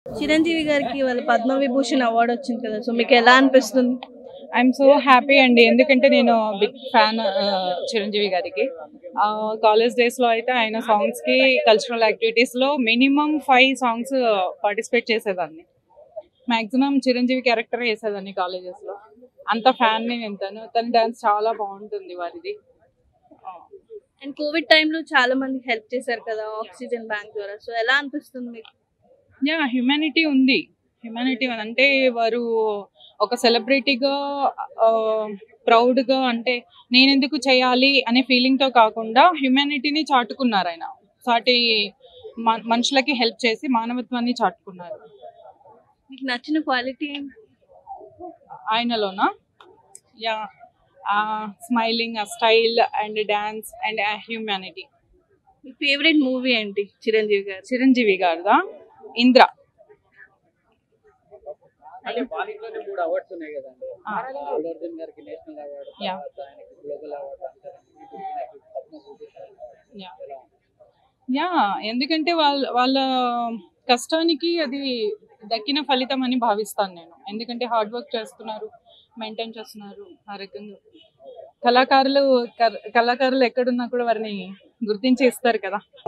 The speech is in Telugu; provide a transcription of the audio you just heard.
చిరంజీవి గారికి వాళ్ళ పద్మవిభూషణ్ అవార్డు వచ్చింది కదా, సో మీకు ఎలా అనిపిస్తుంది? ఐఎమ్ సో హ్యాపీ అండి. ఎందుకంటే నేను బిగ్ ఫ్యాన్ చిరంజీవి గారికి. కాలేజ్ డేస్లో అయితే ఆయన సాంగ్స్కి కల్చరల్ యాక్టివిటీస్లో మినిమం 5 సాంగ్స్ పార్టిసిపేట్ చేసేదాన్ని. మ్యాక్సిమం చిరంజీవి క్యారెక్టర్ వేసేదాన్ని కాలేజెస్లో. అంత ఫ్యాన్ని నేను. తన డాన్స్ చాలా బాగుంటుంది వారిది. అండ్ కోవిడ్ టైంలో చాలా మందికి హెల్ప్ చేశారు కదా ఆక్సిజన్ బ్యాంక్ ద్వారా, సో ఎలా అనిపిస్తుంది మీకు? హ్యుమానిటీ ఉంది. అంటే వారు ఒక సెలబ్రిటీగా ప్రౌడ్గా, అంటే నేనెందుకు చేయాలి అనే ఫీలింగ్తో కాకుండా హ్యుమానిటీని చాటుకున్నారు ఆయన. సాటి మనుషులకి హెల్ప్ చేసి మానవత్వాన్ని చాటుకున్నారు. మీకు నచ్చిన క్వాలిటీ ఏంటి ఆయనలోనా? Smiling, style and dance and humanity. మీ ఫేవరెట్ మూవీ ఏంటి చిరంజీవి గారిదా? ఇంద్ర. ఎందుకంటే వాళ్ళ కష్టానికి అది దక్కిన ఫలితం అని భావిస్తాను నేను. ఎందుకంటే హార్డ్ వర్క్ చేస్తున్నారు, మెయింటైన్ చేస్తున్నారు. ఆ రకంగా కళాకారులు ఎక్కడున్నా కూడా వారిని గుర్తించి ఇస్తారు కదా.